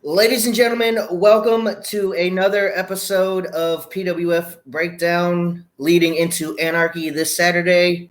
Ladies and gentlemen, welcome to another episode of PWF Breakdown leading into Anarchy this Saturday.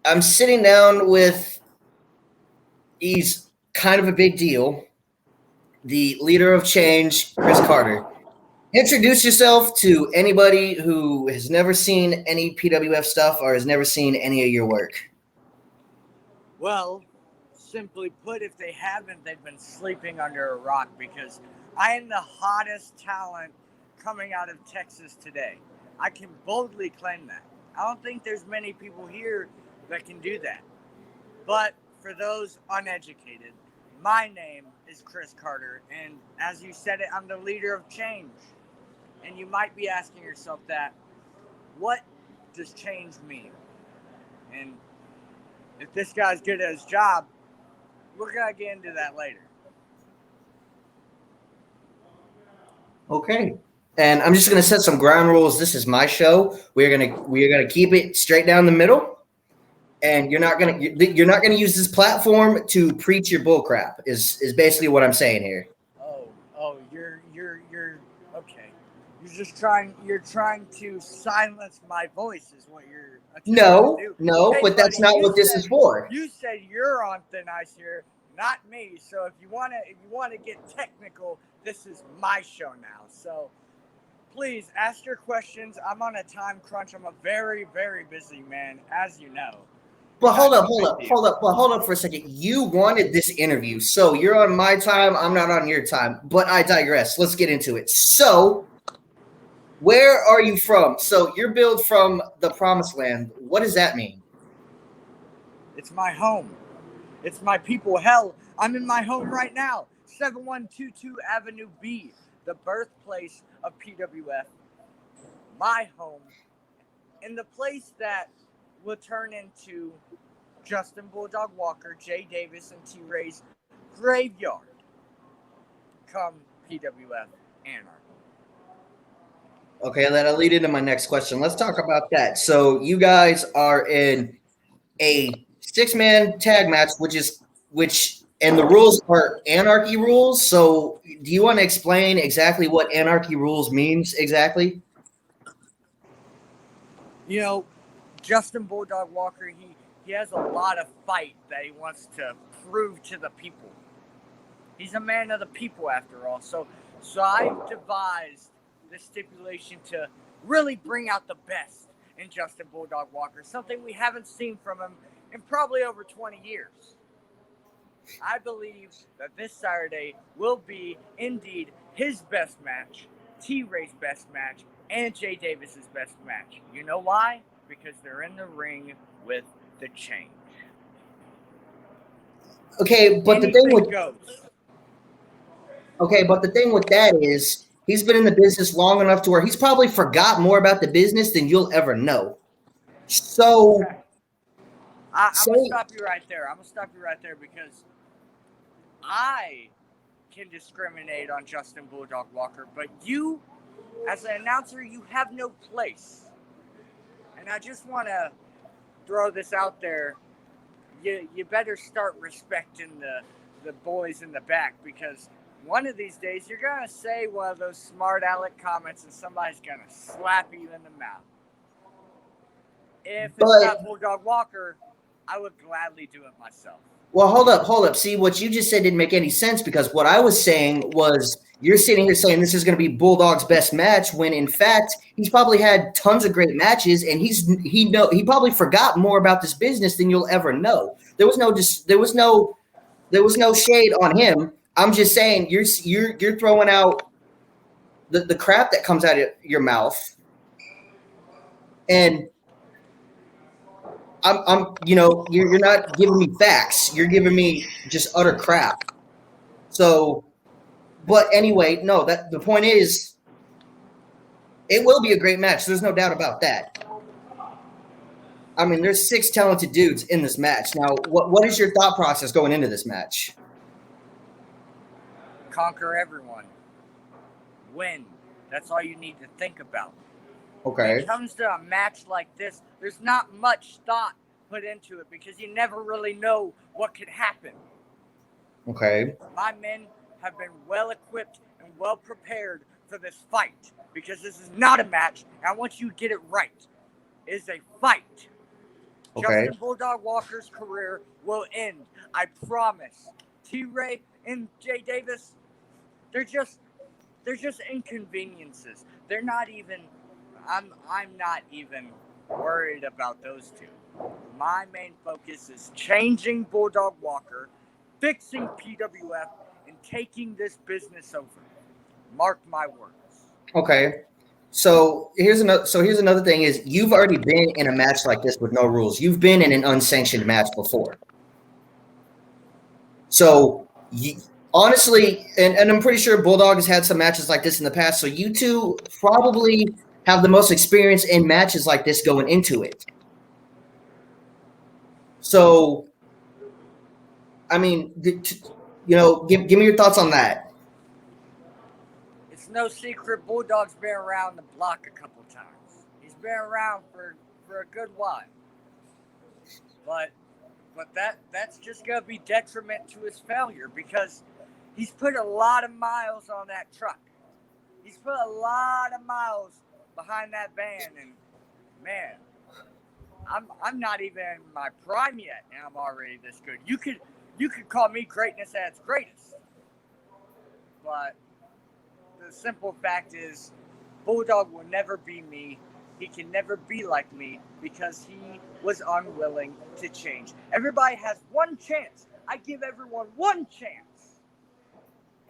I'm sitting down with, he's kind of a big deal, the leader of change, Chris Carter. Introduce yourself to anybody who has never seen any PWF stuff or has never seen any of your work. Well, simply put, if they haven't, they've been sleeping under a rock because I am the hottest talent coming out of Texas today. I can boldly claim that. I don't think there's many people here that can do that. But for those uneducated, my name is Chris Carter, and as you said it, I'm the leader of change. And you might be asking yourself that, what does change mean? And if this guy's good at his job, we're going to get into that later. Okay. And I'm just going to set some ground rules. This is my show. We're going to keep it straight down the middle. And you're not going to use this platform to preach your bullcrap is basically what I'm saying here. You're okay. You're trying to silence my voice is what you're attempting to do. No, Hey, but that's buddy, not what this is for. You said you're on thin ice here, not me. So if you want to get technical, this is my show now. So please ask your questions. I'm on a time crunch. I'm a very, very busy man, as you know. But hold up for a second. You wanted this interview, so you're on my time. I'm not on your time. But I digress. Let's get into it. So, where are you from? So you're billed from the Promised Land. What does that mean? It's my home. It's my people. Hell, I'm in my home right now. 7122 Avenue B, the birthplace of PWF. My home. And the place that will turn into Justin Bulldog Walker, Jay Davis, and T. Ray's graveyard come PWF Anarchy. Okay, that'll lead into my next question. Let's talk about that. So you guys are in a 6-man tag match, and the rules are Anarchy rules. So do you want to explain exactly what Anarchy rules means exactly? You know, Justin Bulldog Walker, he has a lot of fight that he wants to prove to the people. He's a man of the people after all. So I've devised the stipulation to really bring out the best in Justin Bulldog Walker, something we haven't seen from him in probably over 20 years. I believe that this Saturday will be indeed his best match, T-Ray's best match, and Jay Davis's best match. You know why? Because they're in the ring with the change. Okay, but Anything goes. Okay, but the thing with that is he's been in the business long enough to where he's probably forgot more about the business than you'll ever know. So, okay. I'm going to stop you right there because I can discriminate on Justin Bulldog Walker, but you, as an announcer, you have no place. And I just want to throw this out there. You better start respecting the boys in the back, because one of these days you're going to say one of those smart aleck comments and somebody's going to slap you in the mouth. If it's not Bulldog Walker, I would gladly do it myself. Well, hold up. See, what you just said didn't make any sense, because what I was saying was you're sitting here saying this is going to be Bulldog's best match when, in fact, he's probably had tons of great matches, and he probably forgot more about this business than you'll ever know. There was no shade on him. I'm just saying you're throwing out the crap that comes out of your mouth, and you're not giving me facts. You're giving me just utter crap. So, but anyway, no, the point is, it will be a great match. There's no doubt about that. I mean, there's 6 talented dudes in this match. Now, what is your thought process going into this match? Conquer everyone. Win. That's all you need to think about. Okay. When it comes to a match like this, there's not much thought put into it because you never really know what could happen. Okay. My men have been well equipped and well prepared for this fight because this is not a match. And I want you to get it right. It is a fight. Okay. Justin Bulldog Walker's career will end. I promise. T. Ray and Jay Davis, they're just inconveniences. They're not even. I'm not even worried about those two. My main focus is changing Bulldog Walker, fixing PWF, and taking this business over. Mark my words. Okay. So here's another thing is you've already been in a match like this with no rules. You've been in an unsanctioned match before. So you, honestly, and I'm pretty sure Bulldog has had some matches like this in the past. So you two probably have the most experience in matches like this going into it. So, I mean, give me your thoughts on that. It's no secret Bulldog's been around the block a couple times. He's been around for a good while. But that's just gonna be detriment to his failure because he's put a lot of miles on that truck. He's put a lot of miles behind that van, and man, I'm not even in my prime yet, and I'm already this good. You could call me greatness at its greatest, but the simple fact is, Bulldog will never be me. He can never be like me because he was unwilling to change. Everybody has one chance. I give everyone one chance.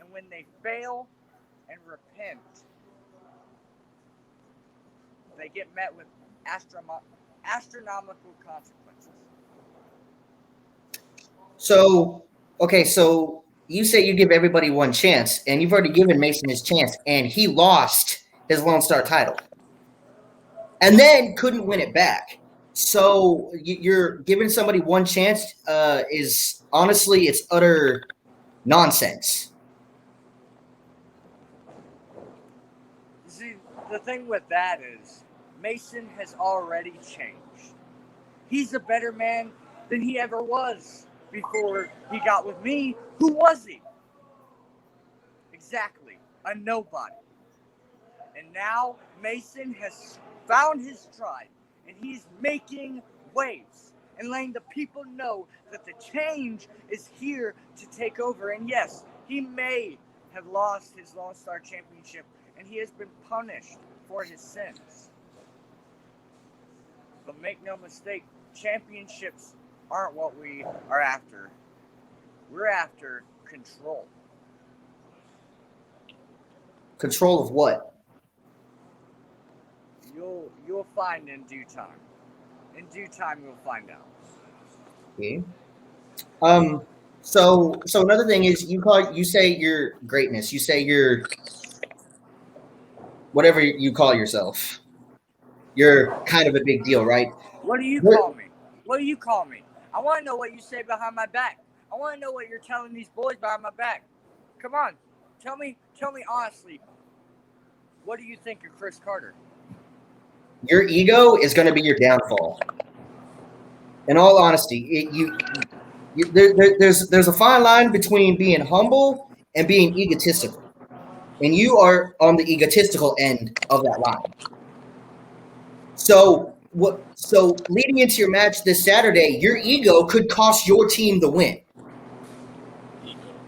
And when they fail and repent, they get met with astronomical consequences. So, okay, so you say you give everybody one chance, and you've already given Mason his chance, and he lost his Lone Star title, and then couldn't win it back. So you're giving somebody one chance is honestly it's utter nonsense. See, the thing with that is, Mason has already changed. He's a better man than he ever was before he got with me. Who was he? Exactly, a nobody. And now Mason has found his stride and he's making waves and letting the people know that the change is here to take over. And yes, he may have lost his Lone Star Championship and he has been punished for his sins. But make no mistake, championships aren't what we are after. We're after control. Control of what? You'll find in due time. In due time, you'll find out. Okay. So another thing is you say you're greatness. You say you're whatever you call yourself. You're kind of a big deal, right? What do you What, call me? What do you call me? I want to know what you say behind my back. I want to know what you're telling these boys behind my back. Come on, tell me honestly. What do you think of Chris Carter? your ego is going to be your downfall. In all honesty, there's a fine line between being humble and being egotistical, and you are on the egotistical end of that line. So what? So leading into your match this Saturday, your ego could cost your team the win.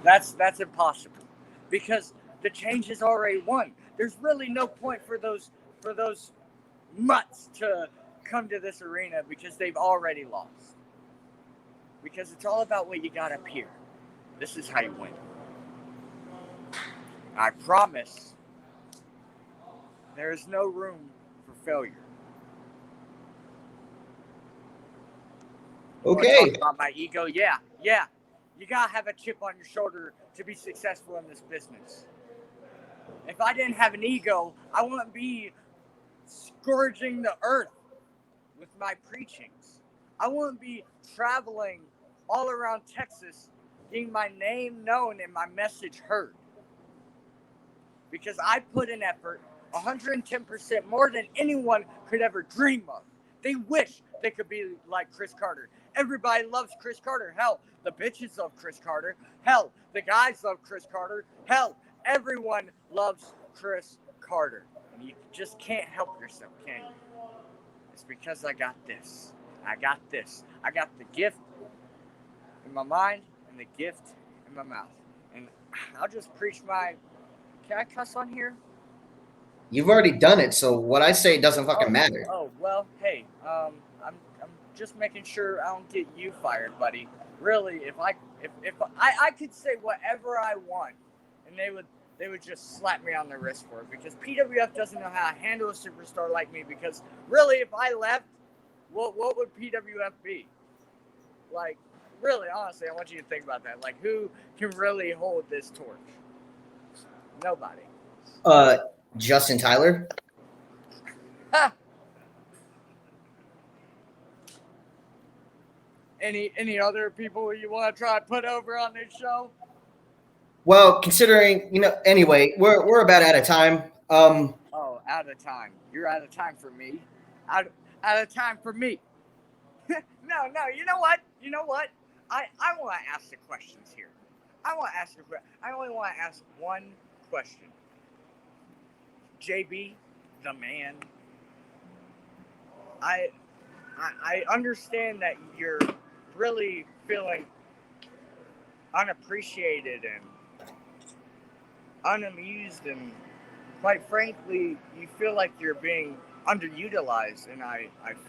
That's impossible because the change is already won. There's really no point for those mutts to come to this arena because they've already lost. Because it's all about what you got up here. This is how you win. I promise there is no room for failure. Okay. Talk about my ego? Yeah. You gotta have a chip on your shoulder to be successful in this business. If I didn't have an ego, I wouldn't be scourging the earth with my preachings. I wouldn't be traveling all around Texas, getting my name known and my message heard. Because I put in effort 110% more than anyone could ever dream of. They wish they could be like Chris Carter. Everybody loves Chris Carter. Hell, the bitches love Chris Carter. Hell, the guys love Chris Carter. Hell, everyone loves Chris Carter. And you just can't help yourself, can you? It's because I got this. I got this. I got the gift in my mind and the gift in my mouth. And I'll just preach my... Can I cuss on here? You've already done it, so what I say doesn't fucking matter. Oh, well, hey, I'm just making sure I don't get you fired, buddy. Really, if I could say whatever I want, and they would just slap me on the wrist for it, because PWF doesn't know how to handle a superstar like me. Because really, if I left, what would PWF be? Like, really, honestly, I want you to think about that. Like, who can really hold this torch? Nobody. Justin Tyler. Ha! Any other people you want to try to put over on this show? Well, considering, anyway, we're about out of time. Oh, out of time. You're out of time for me. Out of time for me. No, you know what? I want to ask the questions here. I only want to ask one question. JB, the man, I understand that you're really feeling unappreciated and unamused, and quite frankly, you feel like you're being underutilized, and I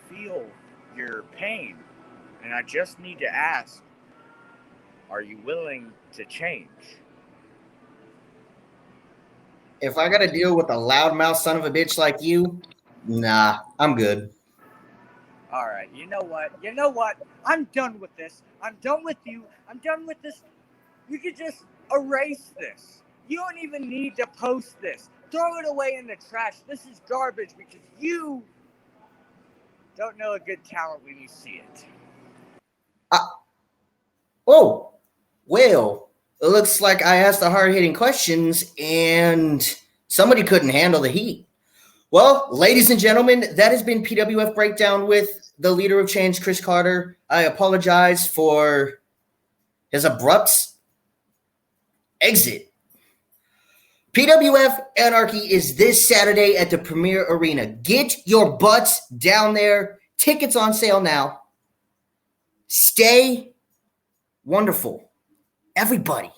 feel your pain, and I just need to ask, are you willing to change? If I got to deal with a loudmouth son of a bitch like you, nah, I'm good. All right, you know what? I'm done with this. I'm done with you. I'm done with this. You could just erase this. You don't even need to post this. Throw it away in the trash. This is garbage because you don't know a good talent when you see it. Oh, well, it looks like I asked the hard-hitting questions and somebody couldn't handle the heat. Well, ladies and gentlemen, that has been PWF Breakdown with the leader of change, Chris Carter. I apologize for his abrupt exit. PWF Anarchy is this Saturday at the Premier Arena. Get your butts down there. Tickets on sale now. Stay wonderful, everybody.